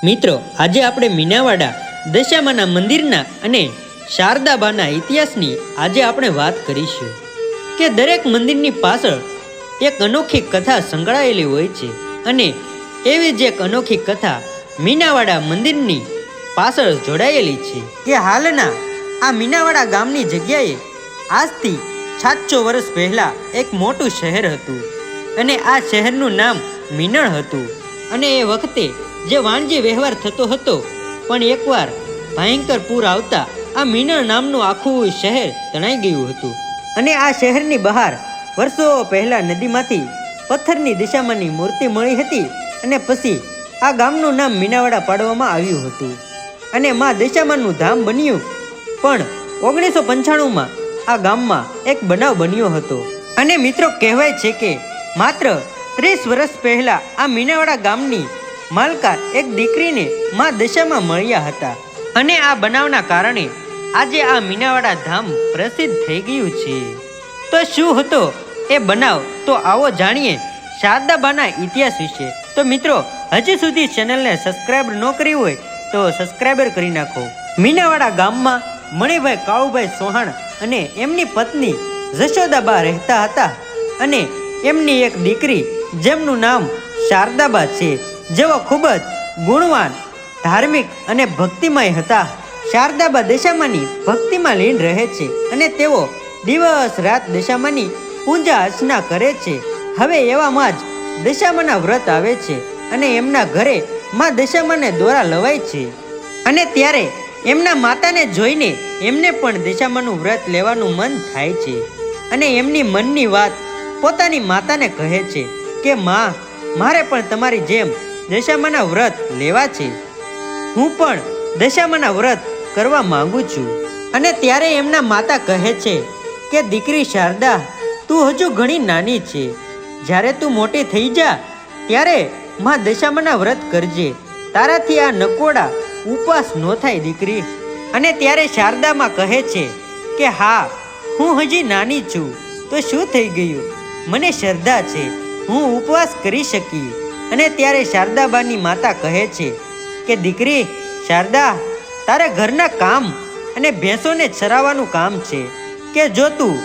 મિત્રો, આજે આપણે મીનાવાડા દશામાના મંદિરના અને શારદાબાના ઇતિહાસની આજે આપણે વાત કરીશું કે દરેક મંદિરની પાછળ એક અનોખી કથા સંકળાયેલી હોય છે અને એવી જ એક અનોખી કથા મીનાવાડા મંદિરની પાછળ જોડાયેલી છે કે હાલના આ મીનાવાડા ગામની જગ્યાએ આજથી 700 વર્ષ પહેલા એક મોટું શહેર હતું અને આ શહેરનું નામ મીનળ હતું અને એ વખતે જે વાણિજ્ય વ્યવહાર થતો હતો, પણ એકવાર ભયંકર પૂર આવતા આ મીનળ નામનું આખું શહેર તણાઈ ગયું હતું અને આ શહેરની બહાર વર્ષો પહેલા નદીમાંથી પથ્થરની દિશામાંની મૂર્તિ મળી હતી અને પછી આ ગામનું નામ મીનાવાડા પાડવામાં આવ્યું હતું અને માં દશામાનું ધામ બન્યું. પણ 1995માં આ ગામમાં એક બનાવ બન્યો હતો અને મિત્રો, કહેવાય છે કે માત્ર 30 વર્ષ પહેલા આ મીનાવાડા ગામની માલકા એક દીકરીને માં દશામાં મળ્યા હતા અને આ બનાવના કારણે આજે આ મીનાવાડા ધામ પ્રસિદ્ધ થઈ ગયું છે. તો શું હતો એ બનાવ? તો આવો જાણીએ શારદાબાના ઇતિહાસ વિશે. તો મિત્રો, હજી સુધી ચેનલને સબસ્ક્રાઇબ ન કરી હોય તો સબસ્ક્રાઇબર કરી નાખો. મીનાવાડા ગામમાં મણિભાઈ કાળુભાઈ ચૌહાણ અને એમની પત્ની જશોદાબા રહેતા હતા અને એમની એક દીકરી જેમનું નામ શારદાબા છે, જેઓ ખૂબ જ ગુણવાન, ધાર્મિક અને ભક્તિમય હતા. શારદાબા દશામાની ભક્તિમાં લીન રહે છે અને તેઓ દિવસ રાત દશામાની પૂજા અર્ચના કરે છે. હવે એવામાં જ દશામાના વ્રત આવે છે અને એમના ઘરે માં દશામાને દોરા લવાય છે અને ત્યારે એમના માતાને જોઈને એમને પણ દશામાનું વ્રત લેવાનું મન થાય છે અને એમની મનની વાત પોતાની માતાને કહે છે કે માં, મારે પણ તમારી જેમ દશામાના વ્રત લેવા છે. હું પણ દશામાના વ્રત કરવા માંગુ છું. અને ત્યારે એમના માતા કહે છે કે દીકરી શારદા, તું હજુ ઘણી નાની છે. જ્યારે તું મોટી થઈ જા ત્યારે માં દશામાના વ્રત કરજે. તારાથી આ નકોડા ઉપવાસ ન થાય દીકરી. અને ત્યારે શારદામાં કહે છે કે હા, હું હજી નાની છું તો શું થઈ ગયું, મને શ્રદ્ધા છે, હું ઉપવાસ કરી શકી. અને ત્યારે શારદાબાની માતા કહે છે કે દીકરી શારદા, તારે ઘરના કામ અને ભેંસોને ચરાવવાનું કામ છે કે જો તું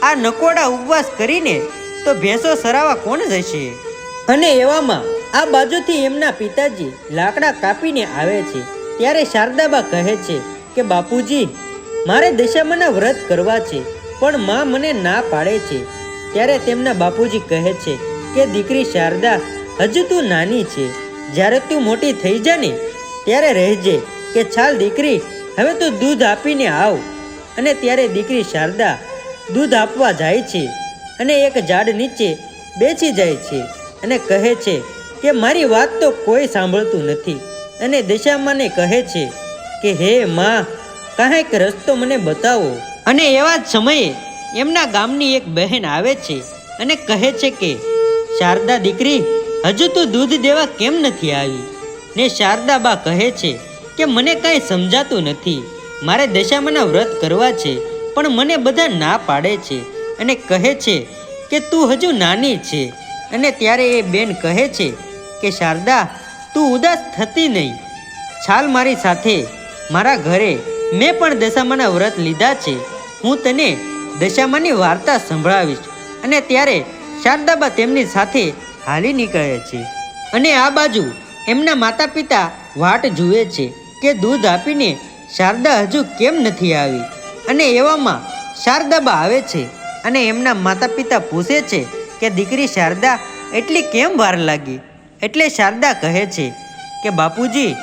આ નકોડા ઉપવાસ કરીને તો ભેંસો ચરાવવા કોણ જશે? અને એવામાં આ બાજુથી એમના પિતાજી લાકડા કાપીને આવે છે. ત્યારે શારદાબા કહે છે કે બાપુજી, મારે દશામાના વ્રત કરવા છે પણ માં મને ના પાડે છે. ત્યારે તેમના બાપુજી કહે છે કે દીકરી શારદા, હજુ તું નાની છે, જ્યારે તું મોટી થઈ જા ને ત્યારે રહેજે કે ચાલ દીકરી, હવે તું દૂધ આપીને આવ. અને ત્યારે દીકરી શારદા દૂધ આપવા જાય છે અને એક ઝાડ નીચે બેસી જાય છે અને કહે છે કે મારી વાત તો કોઈ સાંભળતું નથી. અને દશામાને કહે છે કે હે માં, કાંઈક રસ્તો મને બતાવો. અને એવા જ સમયે એમના ગામની એક બહેન આવે છે અને કહે છે કે શારદા દીકરી, હજુ તું દૂધ દેવા કેમ નથી આવી? ને શારદાબા કહે છે કે મને કાંઈ સમજાતું નથી, મારે દશામાના વ્રત કરવા છે પણ મને બધા ના પાડે છે અને કહે છે કે તું હજુ નાની છે. અને ત્યારે એ બેન કહે છે કે શારદા, તું ઉદાસ થતી નહીં, ચાલ મારી સાથે મારા ઘરે. મેં પણ દશામાના વ્રત લીધા છે, હું તને દશામાની વાર્તા સંભળાવીશ. અને ત્યારે શારદાબા તેમની સાથે હાલી નીકળે છે અને આ બાજુ એમના માતા પિતા વાટ જુએ છે કે દૂધ આપીને શારદા હજુ કેમ નથી આવી. અને એવામાં શારદાબા આવે છે અને એમના માતા પિતા પૂછે છે કે દીકરી શારદા, એટલી કેમ વાર લાગી? એટલે શારદા કહે છે કે બાપુજી,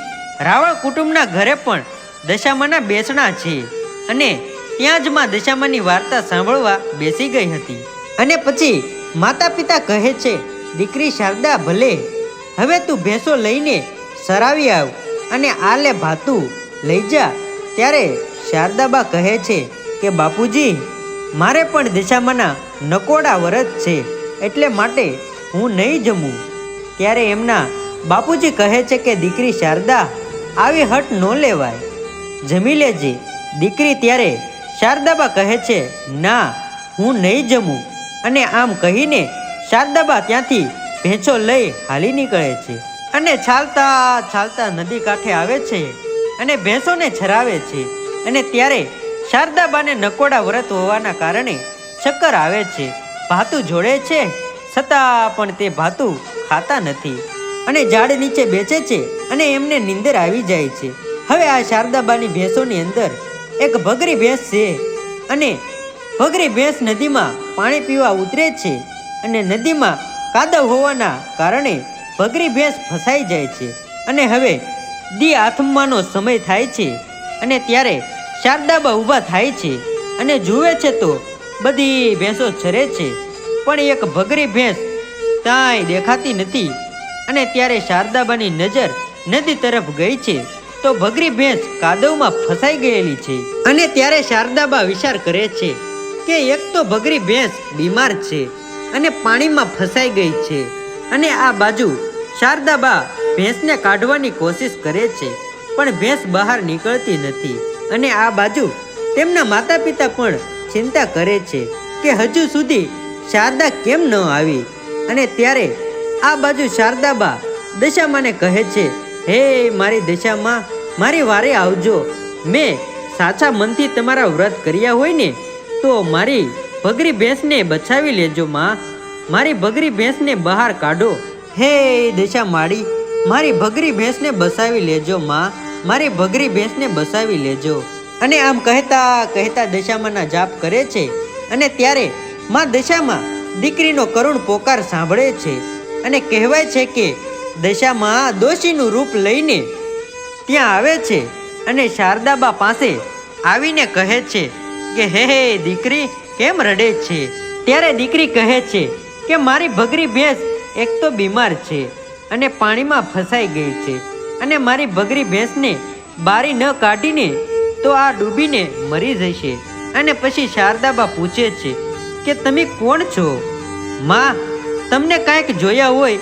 રાવળ કુટુંબના ઘરે પણ દશામાના બેસણા છે અને ત્યાં જ માં દશામાની વાર્તા સાંભળવા બેસી ગઈ હતી. અને પછી માતા પિતા કહે છે, દીકરી શારદા, ભલે હવે તું ભેંસો લઈને સરાવી આવ અને આ લે ભાતું લઈ જા. ત્યારે શારદાબા કહે છે કે બાપુજી, મારે પણ દશામાના નકોડા વ્રત છે એટલે માટે હું નહીં જમું. ત્યારે એમના બાપુજી કહે છે કે દીકરી શારદા, આવી હટ ન લેવાય, જમી લેજે દીકરી. ત્યારે શારદાબા કહે છે ના, હું નહીં જમું. અને આમ કહીને શારદાબા ત્યાંથી ભેંસો લઈ હાલી નીકળે છે અને ચાલતા ચાલતા નદી કાંઠે આવે છે અને ભેંસોને ચરાવે છે. અને ત્યારે શારદાબાને નકોડા વ્રત હોવાના કારણે ચક્કર આવે છે. ભાતું જોડે છે છતાં પણ તે ભાતું ખાતા નથી અને ઝાડ નીચે બેસે છે અને એમને નીંદર આવી જાય છે. હવે આ શારદાબાની ભેંસોની અંદર એક ભગરી ભેંસ છે અને ભગરી ભેંસ નદીમાં પાણી પીવા ઉતરે છે અને નદીમાં કાદવ હોવાના કારણે ભગરી ભેંસ ફસાઈ જાય છે. અને હવે દી આથમવાનો સમય થાય છે અને ત્યારે શારદાબા ઊભા થાય છે અને જુએ છે તો બધી ભેંસો ચરે છે પણ એક ભગરી ભેંસ કાંઈ દેખાતી નથી. અને ત્યારે શારદાબાની નજર નદી તરફ ગઈ છે તો ભગરી ભેંસ કાદવમાં ફસાઈ ગયેલી છે. અને ત્યારે શારદાબા વિચાર કરે છે કે એક તો ભગરી ભેંસ બીમાર છે અને પાણીમાં ફસાઈ ગઈ છે અને આ બાજુ શારદાબા ભેંસને કાઢવાની કોશિશ કરે છે પણ ભેંસ બહાર નીકળતી નથી. અને આ બાજુ તેમના માતા પિતા પણ ચિંતા કરે છે કે હજુ સુધી શારદા કેમ ન આવી. અને ત્યારે આ બાજુ શારદાબા દશામાને કહે છે, હે મારી દશામાં, મારી વારે આવજો. મેં સાચા મનથી તમારા વ્રત કર્યા હોય ને તો મારી ભગરી ભેંસને બચાવી લેજો માં. મારી ભગરી ભેંસને બહાર કાઢો. હે દશામાળી, મારી ભગરી ભેંસને બસાવી લેજો માં. મારી ભગરી ભેંસને બસાવી લેજો. અને આમ કહેતા કહેતા દશામાના જાપ કરે છે. અને ત્યારે માં દશામાં દીકરીનો કરુણ પોકાર સાંભળે છે અને કહેવાય છે કે દશામાં દોષીનું રૂપ લઈને ત્યાં આવે છે અને શારદાબા પાસે આવીને કહે છે કે હે દીકરી કેમ રડે છે. ત્યારે દીકરી કહે છે કે મારી ભગરી ભેંસ એક તો બીમાર છે અને પાણીમાં ફસાઈ ગઈ છે અને મારી ભગરી ભેંસને બારી ન કાઢીને તો આ ડૂબીને મરી જશે. અને પછી શારદાબા પૂછે છે કે તમે કોણ છો માં? તમને કાંઈક જોયા હોય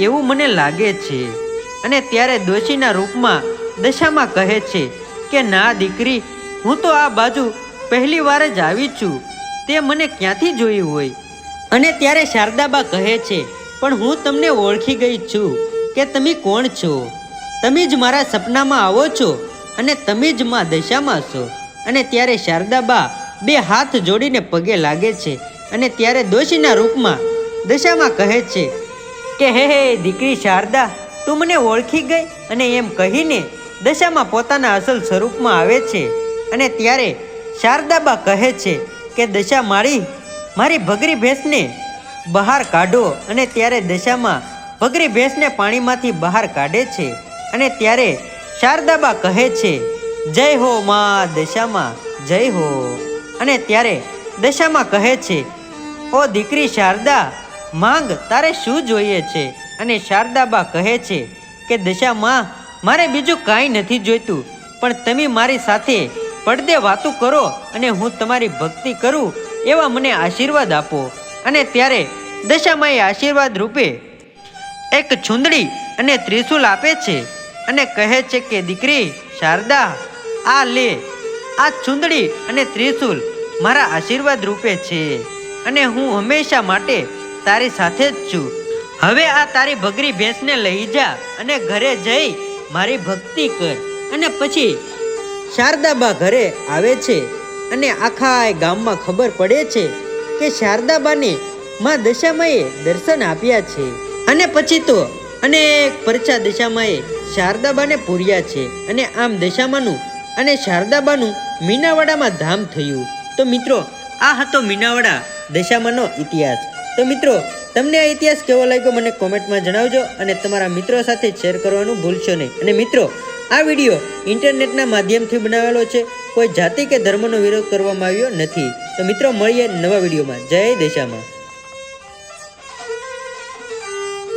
એવું મને લાગે છે. અને ત્યારે દોષીના રૂપમાં દશામાં કહે છે કે ના દીકરી, હું તો આ બાજુ પહેલી વાર જ આવી છું, તે મને ક્યાંથી જોયું હોય. અને ત્યારે શારદાબા કહે છે પણ હું તમને ઓળખી ગઈ છું કે તમે કોણ છો. તમે જ મારા સપનામાં આવો છો અને તમે જ માં દશામાં છો. અને ત્યારે શારદાબા બે હાથ જોડીને પગે લાગે છે અને ત્યારે દોષીના રૂપમાં દશામાં કહે છે કે હે દીકરી શારદા, તું મને ઓળખી ગઈ. અને એમ કહીને દશામાં પોતાના અસલ સ્વરૂપમાં આવે છે. અને ત્યારે શારદાબા કહે છે કે દશામાળી, મારી ભગરી ભેંસને બહાર કાઢો. અને ત્યારે દશામાં ભગરી ભેંસને પાણીમાંથી બહાર કાઢે છે. અને ત્યારે શારદાબા કહે છે, જય હો માં દશામાં, જય હો. અને ત્યારે દશામાં કહે છે, ઓ દીકરી શારદા, માંગ, તારે શું જોઈએ છે? અને શારદાબા કહે છે કે દશામાં, મારે બીજું કાંઈ નથી જોઈતું, પણ તમે મારી સાથે પડદે વાતું કરો અને હું તમારી ભક્તિ કરું એવા મને આશીર્વાદ આપો. અને ત્યારે દશામાએ આશીર્વાદ રૂપે એક છુંદડી અને ત્રિશૂલ આપે છે અને કહે છે કે દીકરી શારદા, આ લે. આ છુંદડી અને ત્રિશૂલ મારા આશીર્વાદ રૂપે છે અને હું હંમેશા માટે તારી સાથે જ છું. હવે આ તારી ભગરી ભેંસને લઈ જા અને ઘરે જઈ મારી ભક્તિ કર. અને પછી શારદાબા ઘરે આવે છે અને આખા ગામમાં ખબર પડે છે કે શારદાબાને માં દશામાએ દર્શન આપ્યા છે. અને પછી તો અનેક પરચા દશામાએ શારદાબાને પૂર્યા છે. અને આમ દશામાનું અને શારદાબાનું મીનાવાડામાં ધામ થયું. તો મિત્રો, આ હતો મીનાવાડા દશામાનો ઇતિહાસ. તો મિત્રો, તમને આ ઇતિહાસ કેવો લાગ્યો મને કોમેન્ટમાં જણાવજો અને તમારા મિત્રો સાથે શેર કરવાનું ભૂલશો નહીં. અને મિત્રો, આ વિડીયો ઇન્ટરનેટના માધ્યમથી બનાવેલો છે, કોઈ જાતિ કે ધર્મનો વિરોધ કરવામાં આવ્યો નથી. તો મિત્રો, મળીએ નવા વિડીયોમાં. જય દશામાં.